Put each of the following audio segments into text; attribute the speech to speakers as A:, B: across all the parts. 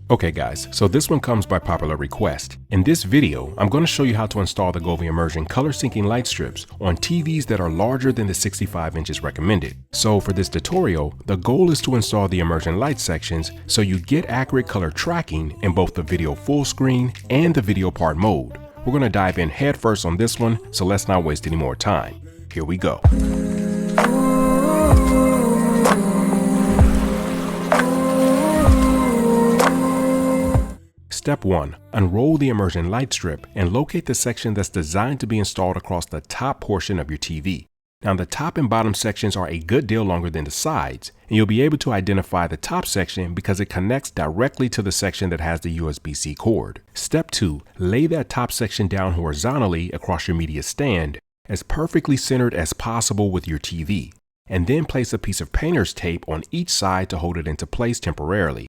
A: Okay guys, so this one comes by popular request. In this video, I'm going to show you how to install the Govee Immersion color syncing light strips on TVs that are larger than the 65 inches recommended. So for this tutorial, the goal is to install the immersion light sections so you get accurate color tracking in both the video full screen and the video part mode. We're going to dive in head first on this one, so let's not waste any more time. Here we go. Step 1. Unroll the immersion light strip and locate the section that's designed to be installed across the top portion of your TV. Now the top and bottom sections are a good deal longer than the sides, and you'll be able to identify the top section because it connects directly to the section that has the USB-C cord. Step 2. Lay that top section down horizontally across your media stand, as perfectly centered as possible with your TV, and then place a piece of painter's tape on each side to hold it into place temporarily.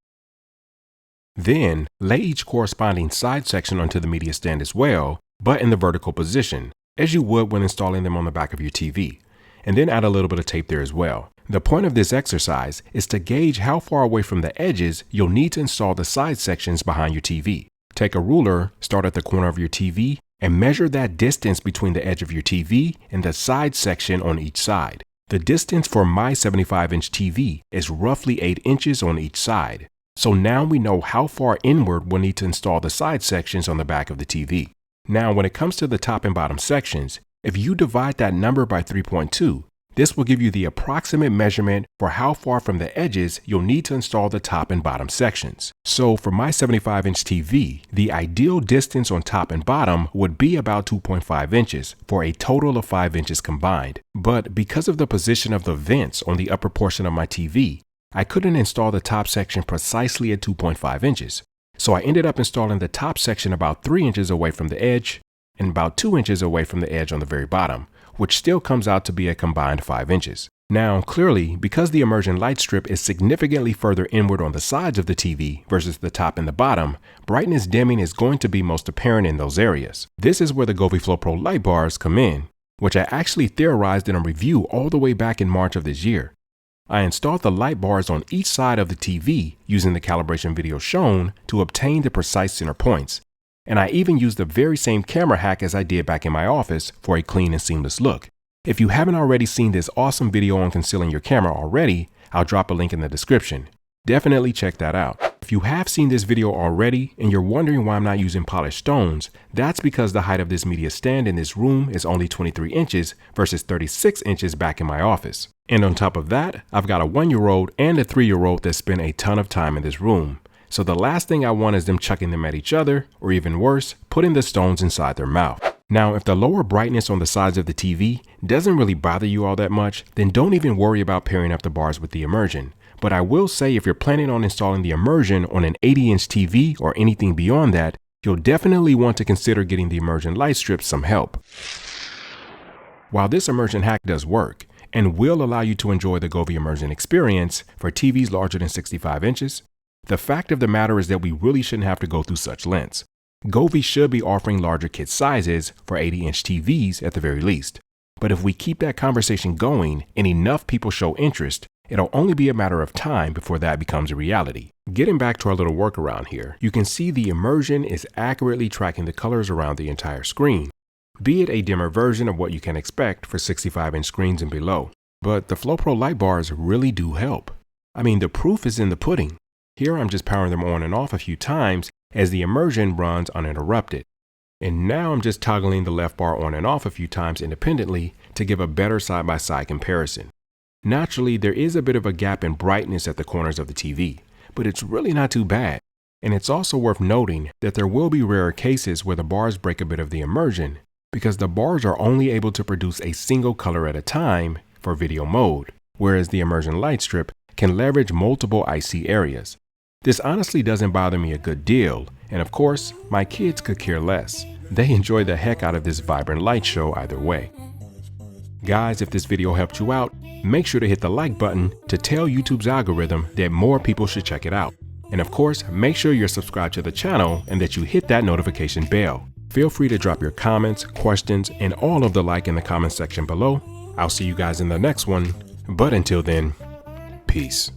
A: Then, lay each corresponding side section onto the media stand as well, but in the vertical position, as you would when installing them on the back of your TV, and then add a little bit of tape there as well. The point of this exercise is to gauge how far away from the edges you'll need to install the side sections behind your TV. Take a ruler, start at the corner of your TV, and measure that distance between the edge of your TV and the side section on each side. The distance for my 75-inch TV is roughly 8 inches on each side. So now we know how far inward we'll need to install the side sections on the back of the TV. Now when it comes to the top and bottom sections, if you divide that number by 3.2, this will give you the approximate measurement for how far from the edges you'll need to install the top and bottom sections. So for my 75-inch TV, the ideal distance on top and bottom would be about 2.5 inches for a total of 5 inches combined. But because of the position of the vents on the upper portion of my TV, I couldn't install the top section precisely at 2.5 inches. So I ended up installing the top section about 3 inches away from the edge and about 2 inches away from the edge on the very bottom, which still comes out to be a combined 5 inches. Now, clearly, because the immersion light strip is significantly further inward on the sides of the TV versus the top and the bottom, brightness dimming is going to be most apparent in those areas. This is where the Govee Flow Pro light bars come in, which I actually theorized in a review all the way back in March of this year. I installed the light bars on each side of the TV using the calibration video shown to obtain the precise center points, and I even used the very same camera hack as I did back in my office for a clean and seamless look. If you haven't already seen this awesome video on concealing your camera already, I'll drop a link in the description. Definitely check that out. If you have seen this video already and you're wondering why I'm not using polished stones, that's because the height of this media stand in this room is only 23 inches versus 36 inches back in my office. And on top of that, I've got a 1-year-old and a 3-year-old that spend a ton of time in this room. So the last thing I want is them chucking them at each other, or even worse, putting the stones inside their mouth. Now, if the lower brightness on the sides of the TV doesn't really bother you all that much, then don't even worry about pairing up the bars with the immersion. But I will say if you're planning on installing the immersion on an 80-inch TV or anything beyond that, you'll definitely want to consider getting the immersion light strips some help. While this immersion hack does work, and will allow you to enjoy the Govee Immersion experience for TVs larger than 65 inches, the fact of the matter is that we really shouldn't have to go through such lengths. Govee should be offering larger kit sizes for 80-inch TVs at the very least. But if we keep that conversation going and enough people show interest, it'll only be a matter of time before that becomes a reality. Getting back to our little workaround here, you can see the immersion is accurately tracking the colors around the entire screen, be it a dimmer version of what you can expect for 65-inch screens and below. But the Flow Pro light bars really do help. I mean, the proof is in the pudding. Here I'm just powering them on and off a few times as the immersion runs uninterrupted. And now I'm just toggling the left bar on and off a few times independently to give a better side-by-side comparison. Naturally, there is a bit of a gap in brightness at the corners of the TV, but it's really not too bad. And it's also worth noting that there will be rare cases where the bars break a bit of the immersion, because the bars are only able to produce a single color at a time for video mode, whereas the immersion light strip can leverage multiple IC areas. This honestly doesn't bother me a good deal, and of course, my kids could care less. They enjoy the heck out of this vibrant light show either way. Guys, if this video helped you out, make sure to hit the like button to tell YouTube's algorithm that more people should check it out. And of course, make sure you're subscribed to the channel and that you hit that notification bell. Feel free to drop your comments, questions, and all of the like in the comment section below. I'll see you guys in the next one, but until then, peace.